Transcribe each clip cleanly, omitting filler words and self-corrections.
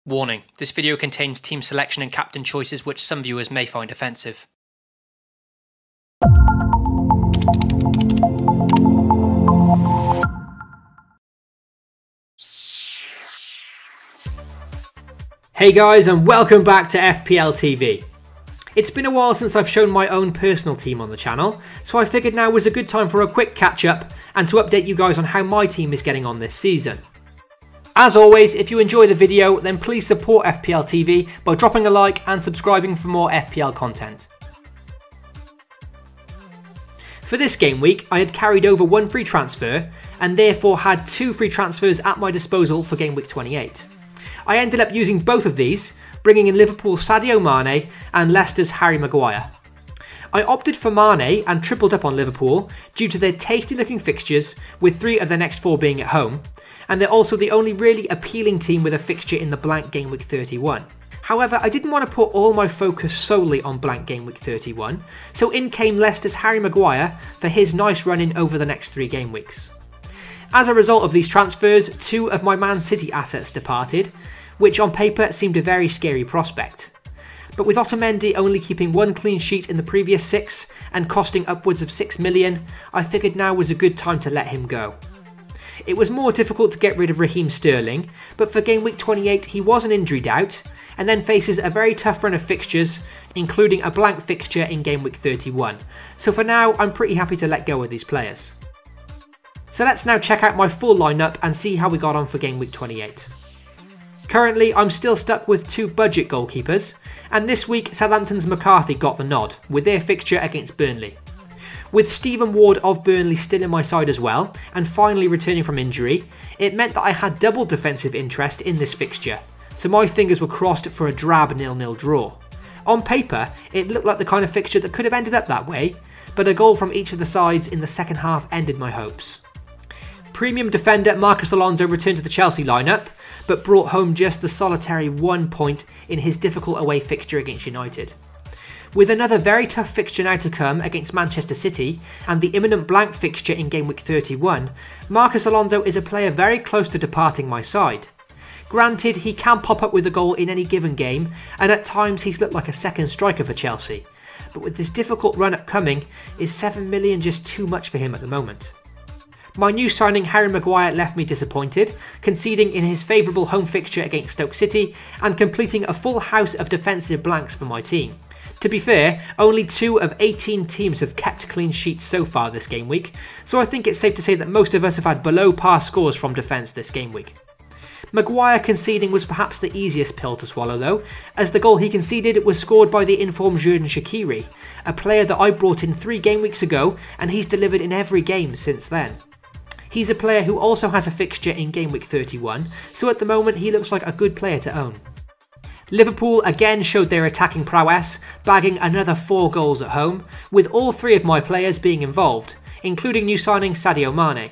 Warning, this video contains team selection and captain choices which some viewers may find offensive. Hey guys, and welcome back to FPL TV. It's been a while since I've shown my own personal team on the channel, so I figured now was a good time for a quick catch up and to update you guys on how my team is getting on this season. As always, if you enjoy the video, then please support FPL TV by dropping a like and subscribing for more FPL content. For this game week, I had carried over one free transfer and therefore had two free transfers at my disposal for game week 28. I ended up using both of these, bringing in Liverpool's Sadio Mane and Leicester's Harry Maguire. I opted for Mane and tripled up on Liverpool due to their tasty looking fixtures, with 3 of their next 4 being at home, and they're also the only really appealing team with a fixture in the blank game week 31. However, I didn't want to put all my focus solely on blank game week 31, so in came Leicester's Harry Maguire for his nice run in over the next 3 game weeks. As a result of these transfers, 2 of my Man City assets departed, which on paper seemed a very scary prospect. But with Otamendi only keeping 1 clean sheet in the previous 6 and costing upwards of 6 million, I figured now was a good time to let him go. It was more difficult to get rid of Raheem Sterling, but for game week 28 he was an injury doubt, and then faces a very tough run of fixtures, including a blank fixture in game week 31. So for now, I'm pretty happy to let go of these players. So let's now check out my full lineup and see how we got on for game week 28. Currently, I'm still stuck with 2 budget goalkeepers, and this week Southampton's McCarthy got the nod, with their fixture against Burnley. With Stephen Ward of Burnley still in my side as well, and finally returning from injury, it meant that I had double defensive interest in this fixture, so my fingers were crossed for a drab 0-0 draw. On paper, it looked like the kind of fixture that could have ended up that way, but a goal from each of the sides in the second half ended my hopes. Premium defender Marcos Alonso returned to the Chelsea lineup, but brought home just the solitary 1 point in his difficult away fixture against United. With another very tough fixture now to come against Manchester City and the imminent blank fixture in game week 31, Marcos Alonso is a player very close to departing my side. Granted, he can pop up with a goal in any given game, and at times he's looked like a second striker for Chelsea, but with this difficult run up coming, is 7 million just too much for him at the moment? My new signing Harry Maguire left me disappointed, conceding in his favourable home fixture against Stoke City and completing a full house of defensive blanks for my team. To be fair, only 2 of 18 teams have kept clean sheets so far this game week, so I think it's safe to say that most of us have had below par scores from defence this game week. Maguire conceding was perhaps the easiest pill to swallow though, as the goal he conceded was scored by the informed Xherdan Shaqiri, a player that I brought in 3 game weeks ago and he's delivered in every game since then. He's a player who also has a fixture in game week 31, so at the moment he looks like a good player to own. Liverpool again showed their attacking prowess, bagging another 4 goals at home, with all 3 of my players being involved, including new signing Sadio Mane.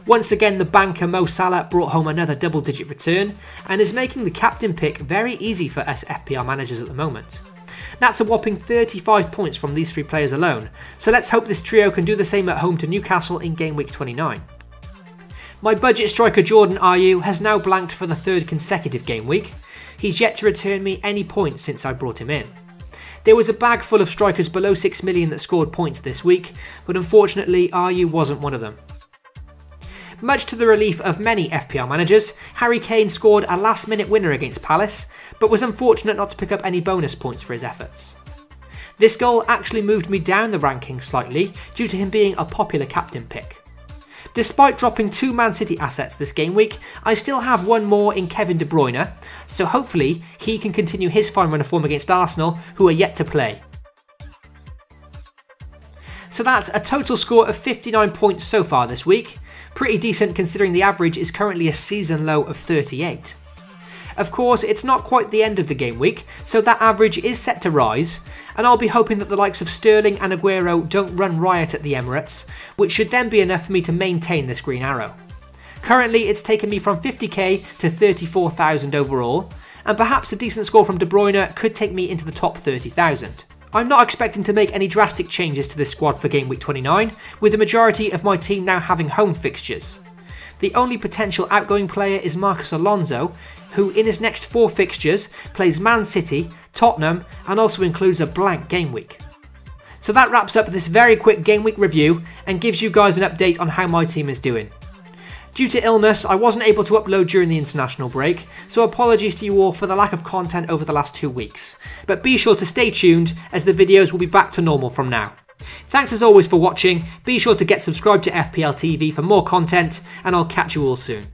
Once again, the banker Mo Salah brought home another double-digit return, and is making the captain pick very easy for us FPL managers at the moment. That's a whopping 35 points from these 3 players alone, so let's hope this trio can do the same at home to Newcastle in game week 29. My budget striker Jordan Ayew has now blanked for the 3rd consecutive game week. He's yet to return me any points since I brought him in. There was a bag full of strikers below 6 million that scored points this week, but unfortunately Ayew wasn't one of them. Much to the relief of many FPL managers, Harry Kane scored a last-minute winner against Palace, but was unfortunate not to pick up any bonus points for his efforts. This goal actually moved me down the rankings slightly due to him being a popular captain pick. Despite dropping 2 Man City assets this game week, I still have 1 more in Kevin De Bruyne, so hopefully he can continue his fine run of form against Arsenal, who are yet to play. So that's a total score of 59 points so far this week, pretty decent considering the average is currently a season low of 38. Of course, it's not quite the end of the game week, so that average is set to rise, and I'll be hoping that the likes of Sterling and Aguero don't run riot at the Emirates, which should then be enough for me to maintain this green arrow. Currently, it's taken me from 50k to 34,000 overall, and perhaps a decent score from De Bruyne could take me into the top 30,000. I'm not expecting to make any drastic changes to this squad for game week 29, with the majority of my team now having home fixtures. The only potential outgoing player is Marcos Alonso, who in his next 4 fixtures plays Man City, Tottenham, and also includes a blank game week. So that wraps up this very quick game week review and gives you guys an update on how my team is doing. Due to illness, I wasn't able to upload during the international break, so apologies to you all for the lack of content over the last 2 weeks. But be sure to stay tuned, as the videos will be back to normal from now. Thanks as always for watching, be sure to get subscribed to FPL TV for more content, and I'll catch you all soon.